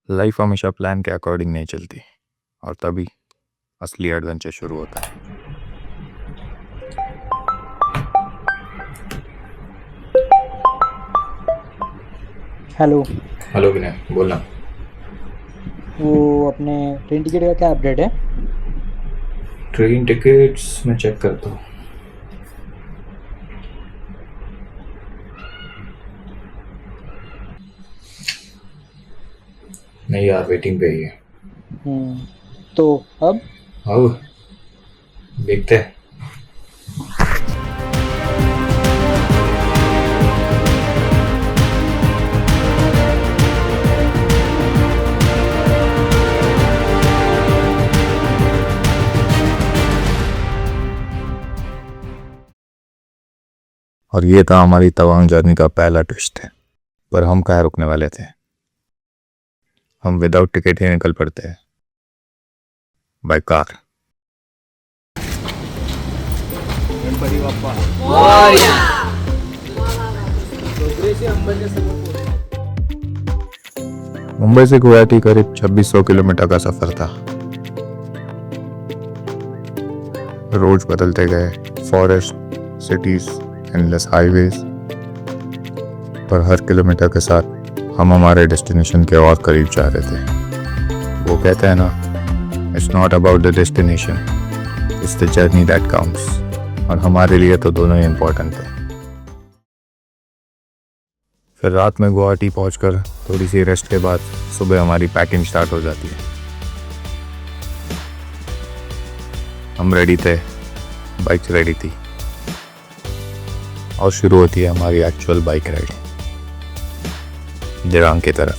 Life हमेशा plan के according नहीं चलती और तभी असली एडवेंचर शुरू होता है। हेलो। हेलो विनय, बोलना। वो अपने ट्रेन टिकट का क्या अपडेट है? ट्रेन टिकट्स मैं चेक करता हूँ। नहीं यार, वेटिंग पे ही है। तो अब अब देखते हैं। और ये था हमारी तवांग जर्नी का पहला ट्विस्ट है। पर हम कहाँ रुकने वाले थे? हम विदाउट टिकट ही निकल पड़ते हैं बाय कार। गणपती बाप्पा। मुंबई से गुवाहाटी करीब 2600 किलोमीटर का सफर था। रोड बदलते गए, फॉरेस्ट, सिटीज, एंडलेस हाईवेज, पर हर किलोमीटर के साथ हम हमारे डेस्टिनेशन के और करीब जा रहे थे। वो कहते हैं ना, it's not about the destination, it's the journey that counts. और हमारे लिए तो दोनों ही इम्पोर्टेंट थे। फिर रात में गुवाहाटी पहुंचकर थोड़ी सी रेस्ट के बाद सुबह हमारी पैकिंग स्टार्ट हो जाती है। हम रेडी थे, बाइक रेडी थी, और शुरू होती है हमारी एक्चुअल बाइक राइड दिरांग की तरफ।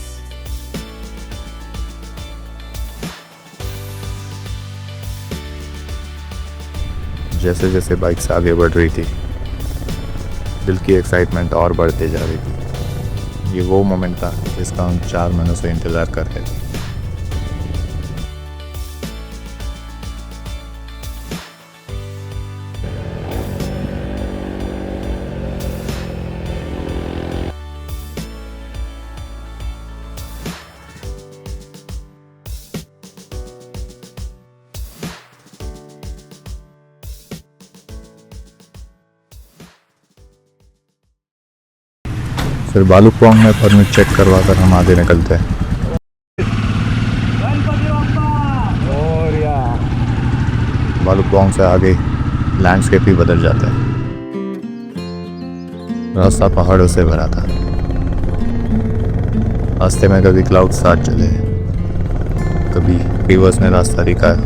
जैसे जैसे बाइक्स आगे बढ़ रही थी, दिल की एक्साइटमेंट और बढ़ते जा रही थी। ये वो मोमेंट था जिसका हम 4 महीनों से इंतज़ार कर रहे थे। फिर भालुकपोंग में परमिट चेक करवा कर हम आगे निकलते हैं। भालुकपोंग से आगे लैंडस्केप ही बदल जाता है। रास्ता पहाड़ों से भरा था। रास्ते में कभी क्लाउड साथ चले, कभी रिवर्स ने रास्ता दिखाया,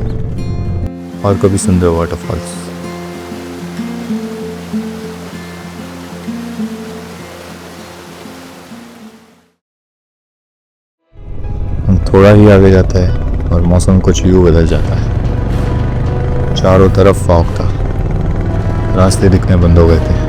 और कभी सुंदर वाटरफॉल्स। हम थोड़ा ही आगे जाते हैं और मौसम कुछ यूं बदल जाता है। चारों तरफ फॉग था, रास्ते दिखने बंद हो गए थे।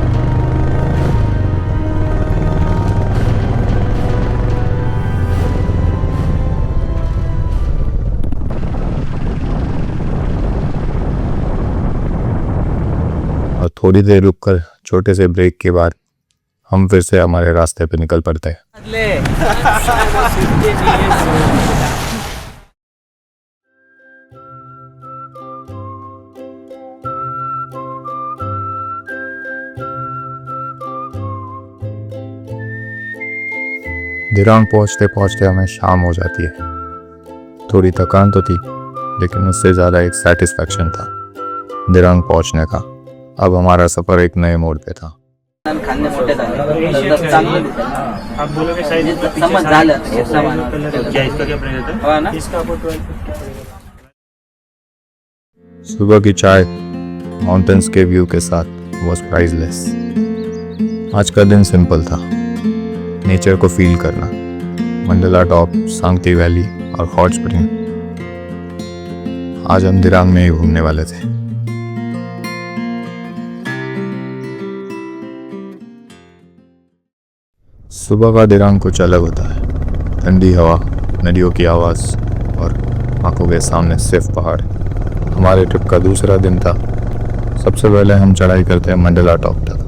और थोड़ी देर रुककर छोटे से ब्रेक के बाद हम फिर से हमारे रास्ते पे निकल पड़ते हैं। दिरांग पहुंचते पहुंचते हमें शाम हो जाती है। थोड़ी थकान तो थी, लेकिन उससे ज़्यादा एक सेटिस्फैक्शन था दिरांग पहुंचने का। अब हमारा सफ़र एक नए मोड़ पे था। खाल्ले मोठे झाले तर चांगलं दिसेल. आप बोलोगे शायद इसका पीछे समज साइड झालं वो घेतला येलो म्हणा. कलर क्या इसका क्या प्राइस हो है? ना? इसका आपको 1250 पड़ेगा. सुबह की चाय माउंटेन्स के व्यू के साथ वॉज प्राइसलेस। आज का दिन सिंपल था, नेचर को फील करना, मंडला टॉप, सांगती वैली और हॉट स्प्रिंग। आज हम दिरांग में ही घूमने वाले थे। सुबह का दिरांग कुछ अलग होता है। ठंडी हवा, नदियों की आवाज़ और आंखों के सामने सिर्फ पहाड़। हमारे ट्रिप का दूसरा दिन था। सबसे पहले हम चढ़ाई करते हैं मंडला टॉप तक।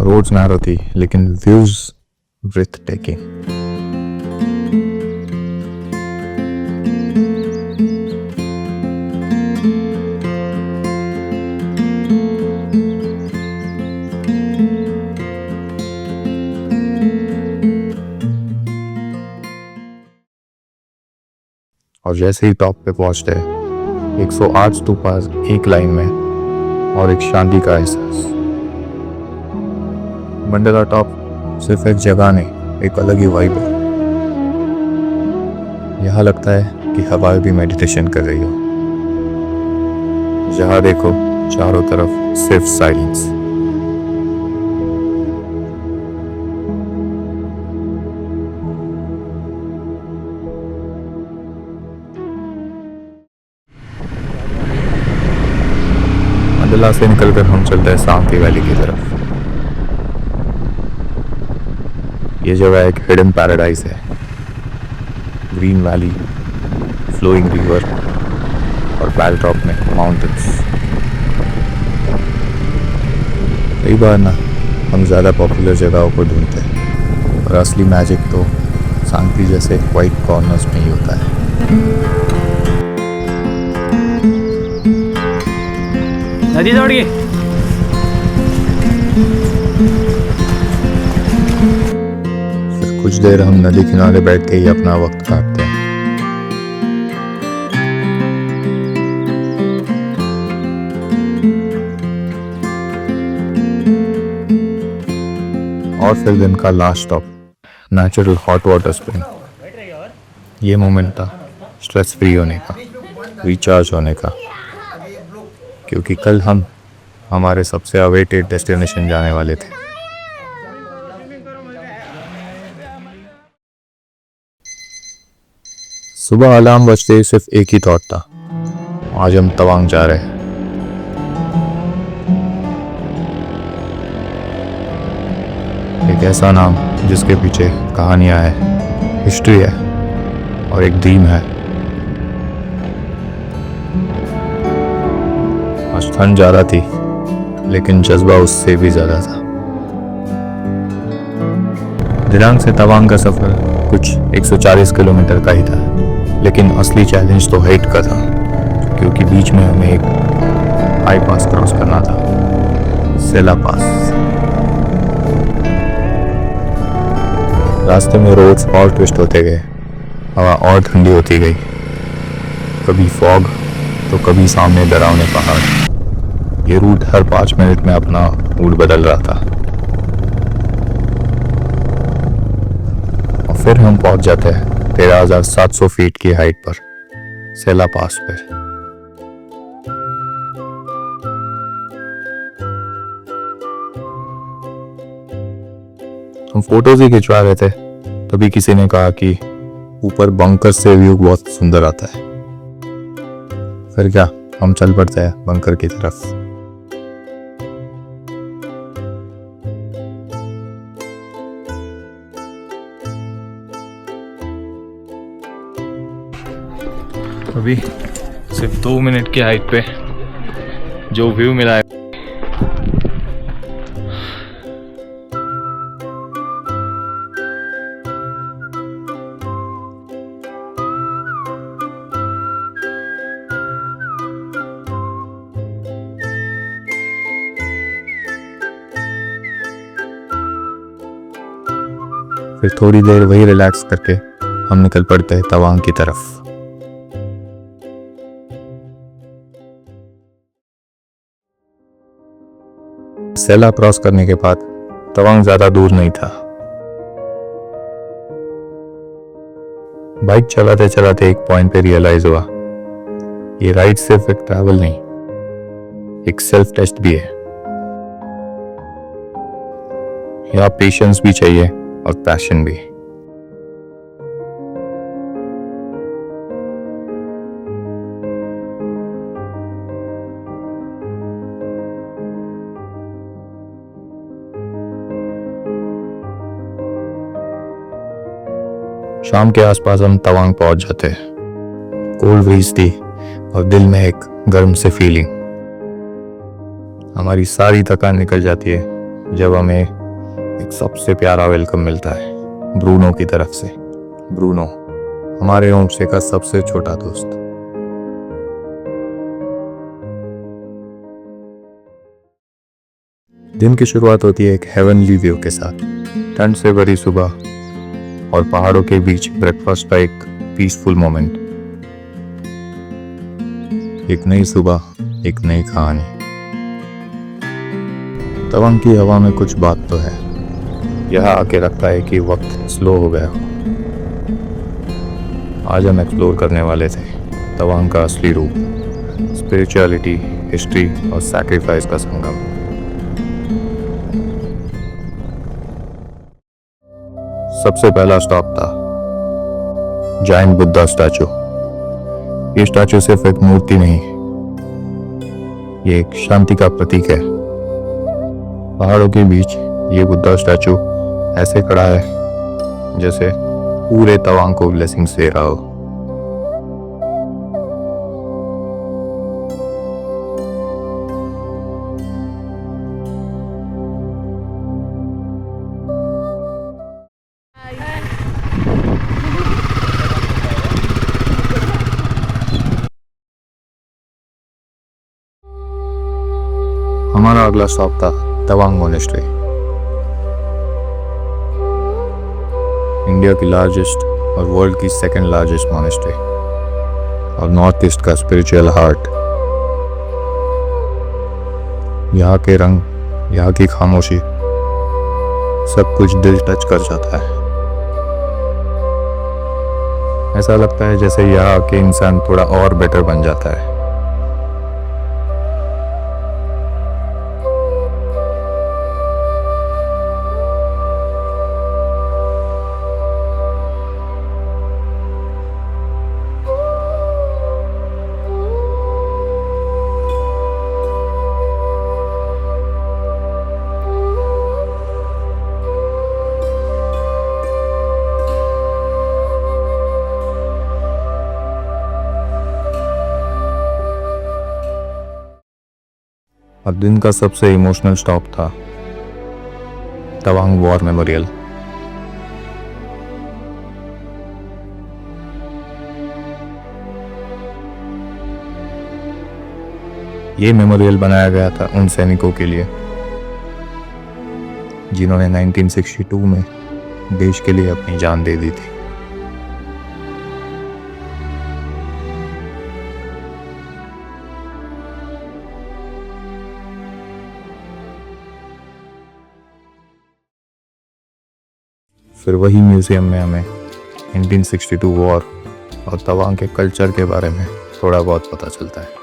रोड्स नैरो थी, लेकिन व्यूज ब्रेथ टेकिंग। और जैसे ही टॉप पे पहुंचते 108 स्तूपा एक लाइन में और एक शांति का एहसास। मंडला टॉप सिर्फ एक जगह नहीं, एक अलग ही वाइब है। यहाँ लगता है कि हवा भी मेडिटेशन कर रही हो। जहाँ देखो चारों तरफ सिर्फ साइलेंस। मंडला से निकलकर हम चलते हैं सांकी वैली की तरफ। ये जगह एक हिडन पैराडाइज है। ग्रीन वैली, फ्लोइंग रिवर और बैकड्रॉप में माउंटेन्स। कई बार ना हम ज़्यादा पॉपुलर जगहों को ढूंढते हैं, और असली मैजिक तो सांकी जैसे क्वाइट कॉर्नर्स में ही होता है। नदी दौड़ गई। फिर कुछ देर हम नदी किनारे बैठ के ही अपना वक्त काटते हैं। और फिर दिन का last stop, natural hot water spring. ये मोमेंट था स्ट्रेस फ्री होने का, रिचार्ज होने का, क्योंकि कल हम हमारे सबसे अवेटेड डेस्टिनेशन जाने वाले थे। सुबह अलार्म बजते ही सिर्फ एक ही थॉट था, आज हम तवांग जा रहे हैं। एक ऐसा नाम जिसके पीछे कहानियां है, हिस्ट्री है और एक ड्रीम है। आज ठंड ज़्यादा थी, लेकिन जज्बा उससे भी ज़्यादा था। दिरांग से तवांग का सफ़र कुछ 140 किलोमीटर का ही था, लेकिन असली चैलेंज तो हाइट का था, क्योंकि बीच में हमें एक हाई पास क्रॉस करना था, सेला पास। रास्ते में रोड्स और ट्विस्ट होते गए, हवा और ठंडी होती गई, कभी फॉग तो कभी सामने डरावने पहाड़। ये रूट हर 5 मिनट में अपना मूड बदल रहा था। और फिर हम पहुंच जाते हैं 13,700 फीट की हाइट पर, सेला पास पे। हम फोटोज ही खिंचवा रहे थे, तभी किसी ने कहा कि ऊपर बंकर से व्यू बहुत सुंदर आता है। फिर क्या, हम चल पड़ते हैं बंकर की तरफ। अभी सिर्फ 2 मिनट की हाइट पे जो व्यू मिला है, फिर थोड़ी देर वही रिलैक्स करके हम निकल पड़ते हैं तवांग की तरफ। सेला क्रॉस करने के बाद तवांग ज्यादा दूर नहीं था। बाइक चलाते चलाते एक पॉइंट पे रियलाइज हुआ, ये राइड सिर्फ एक ट्रैवल नहीं, एक सेल्फ टेस्ट भी है। यहाँ पेशेंस भी चाहिए और पैशन भी। शाम के आसपास हम तवांग पहुंच जाते हैं। कोल्ड ब्रीज थी और दिल में एक गर्म से फीलिंग। हमारी सारी थकान निकल जाती है जब हमें एक सबसे प्यारा वेलकम मिलता है ब्रूनो की तरफ से। ब्रूनो हमारे होमस्टे का सबसे छोटा दोस्त। दिन की शुरुआत होती है एक हेवनली व्यू के साथ, ठंड से भरी सुबह और पहाड़ों के बीच ब्रेकफास्ट का एक पीसफुल मोमेंट। एक नई सुबह, एक नई कहानी। तवांग की हवा में कुछ बात तो है। यह आके लगता है कि वक्त स्लो हो गया। आज हम एक्सप्लोर करने वाले थे तवांग का असली रूप, स्पिरिचुअलिटी, हिस्ट्री और सैक्रिफाइस का संगम। सबसे पहला स्टॉप था जायंट बुद्धा स्टैचू। ये स्टैचू सिर्फ एक मूर्ति नहीं, ये एक शांति का प्रतीक है। पहाड़ों के बीच ये बुद्धा स्टैचू ऐसे खड़ा है जैसे पूरे तवांग को ब्लेसिंग्स दे रहा हो। हमारा अगला स्टॉप था तवांग मोनेस्ट्री, इंडिया की लार्जेस्ट और वर्ल्ड की सेकंड लार्जेस्ट मोनेस्ट्री और नॉर्थ ईस्ट का स्पिरिचुअल हार्ट। यहाँ के रंग, यहाँ की खामोशी, सब कुछ दिल टच कर जाता है। ऐसा लगता है जैसे यहाँ के इंसान थोड़ा और बेटर बन जाता है। और दिन का सबसे इमोशनल स्टॉप था तवांग वॉर मेमोरियल। ये मेमोरियल बनाया गया था उन सैनिकों के लिए जिन्होंने 1962 में देश के लिए अपनी जान दे दी थी। फिर वही म्यूजियम में हमें 1962 वॉर और तवांग के कल्चर के बारे में थोड़ा बहुत पता चलता है।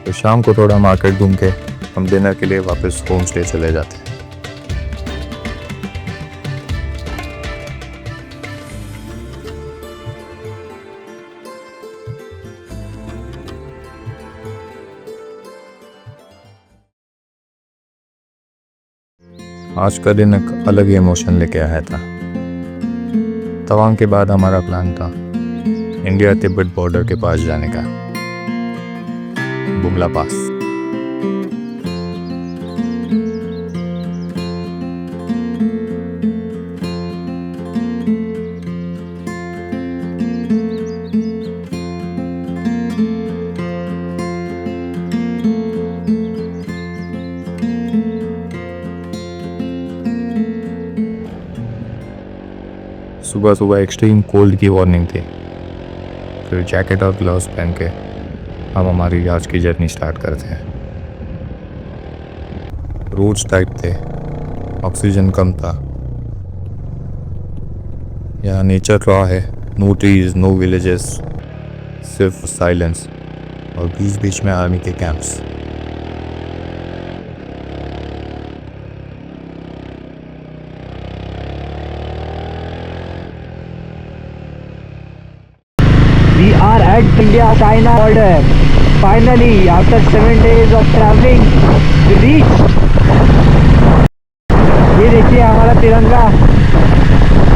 तो शाम को थोड़ा मार्केट घूम के हम डिनर के लिए वापस होम स्टे चले जाते हैं। आज का दिन एक अलग ही इमोशन लेके आया था। तवांग के बाद हमारा प्लान था इंडिया तिब्बत बॉर्डर के पास जाने का, बुमला पास। सुबह सुबह एक्सट्रीम कोल्ड की वार्निंग थी। फिर जैकेट और ग्लव्स पहन के हम हमारी आज की जर्नी स्टार्ट करते हैं। रोड्स टाइट थे, ऑक्सीजन कम था। यहाँ नेचर रॉ है, नो ट्रीज, नो विलेजेस, सिर्फ साइलेंस और बीच बीच में आर्मी के camps. We are at India-China border. Finally, after 7 days of traveling, we reached. ये देखिए हमारा तिरंगा,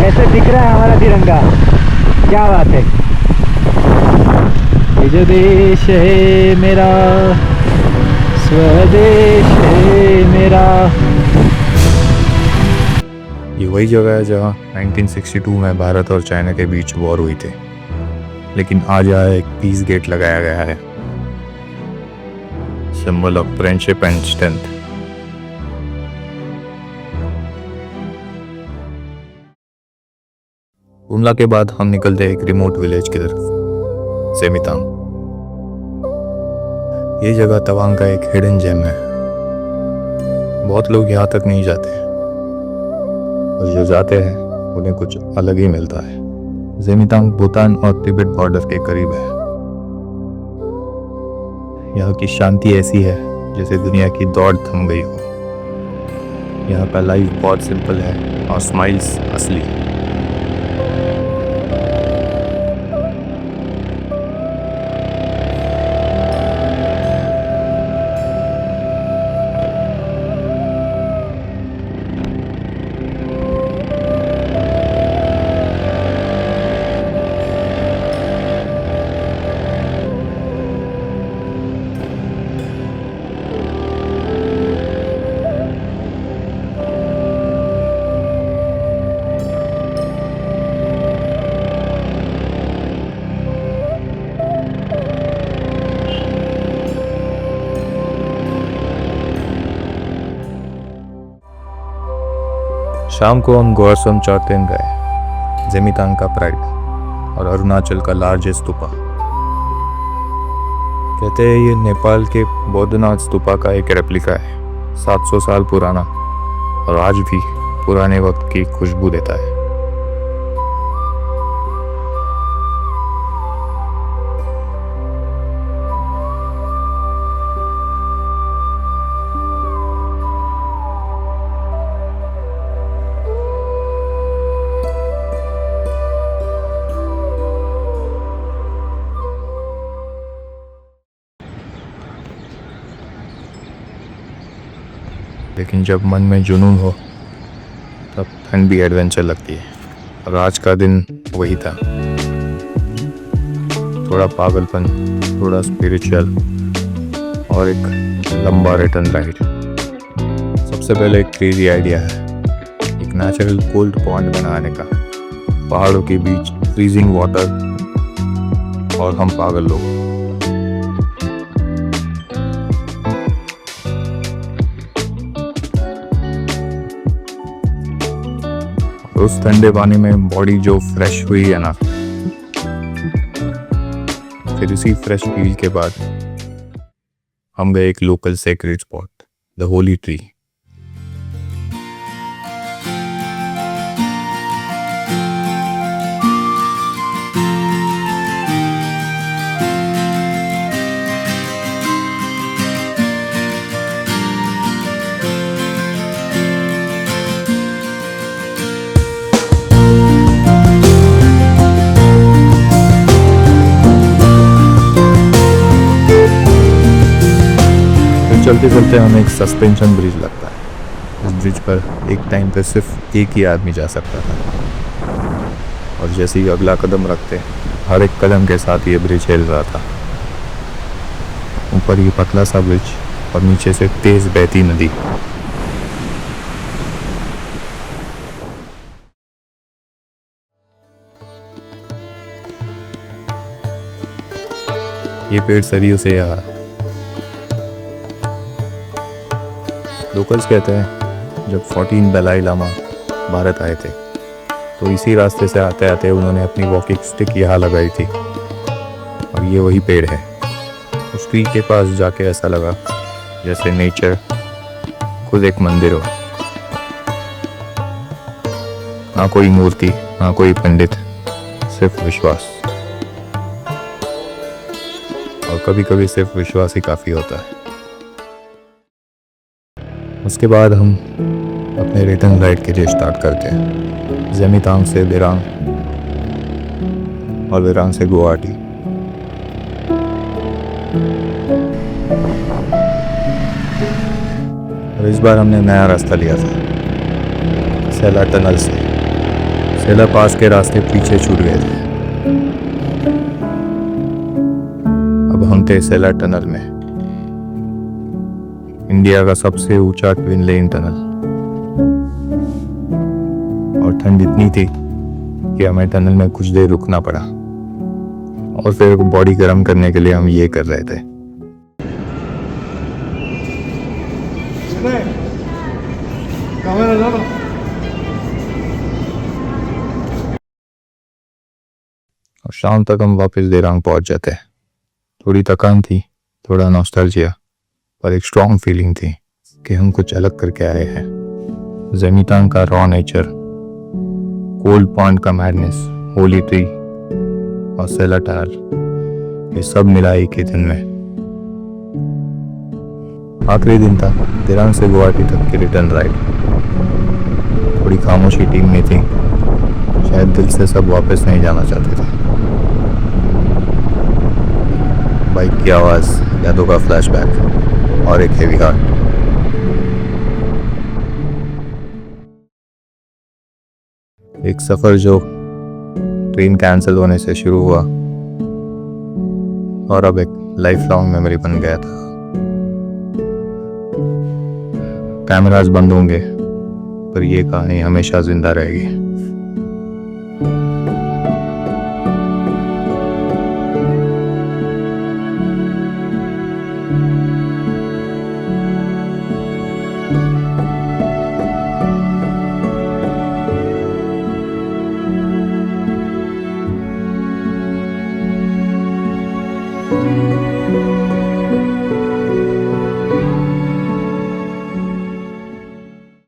ऐसे दिख रहा है हमारा तिरंगा, क्या बात है। निज देश है मेरा, स्वदेश है मेरा। ये वही जगह है जहाँ 1962 में भारत और चाइना के बीच वॉर हुई थी, लेकिन आज यहाँ एक पीस गेट लगाया गया है, symbol of friendship and strength. Humla के बाद हम निकलते एक रिमोट विलेज की तरफ, सेमितांग। ये जगह तवांग का एक हिडन जेम है। बहुत लोग यहाँ तक नहीं जाते, और जो जाते हैं उन्हें कुछ अलग ही मिलता है। सेमितांग भूटान और तिब्बत बॉर्डर के करीब है। यहाँ की शांति ऐसी है जैसे दुनिया की दौड़ थम गई हो। यहाँ का लाइफ बहुत सिंपल है और स्माइल्स असली। शाम को हम गोरसम चौतेन गए, सेमितांग का प्राइड और अरुणाचल का लार्जेस्ट स्तूपा। कहते हैं ये नेपाल के बौद्धनाथ स्तूपा का एक रेप्लिका है, 700 साल पुराना, और आज भी पुराने वक्त की खुशबू देता है। लेकिन जब मन में जुनून हो तब ठंड भी एडवेंचर लगती है, और आज का दिन वही था। थोड़ा पागलपन, थोड़ा स्पिरिचुअल, और एक लंबा रिटर्न राइड। सबसे पहले एक क्रेजी आइडिया है, एक नेचुरल कोल्ड पॉन्ड बनाने का, पहाड़ों के बीच फ्रीजिंग वाटर, और हम पागल लोग। उस ठंडे पानी में बॉडी जो फ्रेश हुई है ना, फिर इसी फ्रेश फील के बाद हम गए एक local sacred spot, the Holi tree. चलते चलते हमें एक सस्पेंशन ब्रिज लगता है। इस ब्रिज पर एक टाइम पे सिर्फ एक ही आदमी जा सकता था, और जैसे ही अगला कदम रखते हर एक कदम के साथ ये ब्रिज हिल रहा था। ऊपर ये पतला सा ब्रिज और नीचे से तेज बहती नदी। ये पेड़ सदियों से यहाँ। लोकल्स कहते हैं जब 14 दलाई लामा भारत आए थे तो इसी रास्ते से आते आते उन्होंने अपनी वॉकिंग स्टिक यहाँ लगाई थी, और ये वही पेड़ है। उस ट्री के पास जाके ऐसा लगा जैसे नेचर खुद एक मंदिर हो। ना कोई मूर्ति, ना कोई पंडित, सिर्फ विश्वास। और कभी कभी सिर्फ विश्वास ही काफ़ी होता है। उसके बाद हम अपने रिटर्न राइड के लिए स्टार्ट करते हैं, सेमितांग से दिरांग और दिरांग से गुवाहाटी। और इस बार हमने नया रास्ता लिया था, सेला टनल से। सेला पास के रास्ते पीछे छूट गए थे। अब हम थे सेला टनल में, इंडिया का सबसे ऊंचा ट्विन लेन टनल। और ठंड इतनी थी कि हमें टनल में कुछ देर रुकना पड़ा, और फिर बॉडी गर्म करने के लिए हम ये कर रहे थे। और शाम तक हम वापस देरांग पहुंच जाते। थोड़ी थकान थी, थोड़ा नॉस्टैल्जिया, पर एक स्ट्रॉन्ग फीलिंग थी कि हम कुछ अलग करके आए हैं। ज़ेमितांग का रॉ नेचर, कोल्ड पॉइंट का मैडनेस, होली ट्री और सेला टनल, ये सब मिला एक ही दिन में। आखिरी दिन था देरांग से गुवाहाटी तक की रिटर्न राइड। थोड़ी खामोशी टीम में थी, शायद दिल से सब वापस नहीं जाना चाहते थे। बाइक की आवाज़, यादों का फ्लैशबैक और एक हेवी हार्ट। एक सफ़र जो ट्रेन कैंसिल होने से शुरू हुआ और अब एक लाइफ लॉन्ग मेमोरी बन गया था। कैमरास बंद होंगे, पर ये कहानी हमेशा जिंदा रहेगी।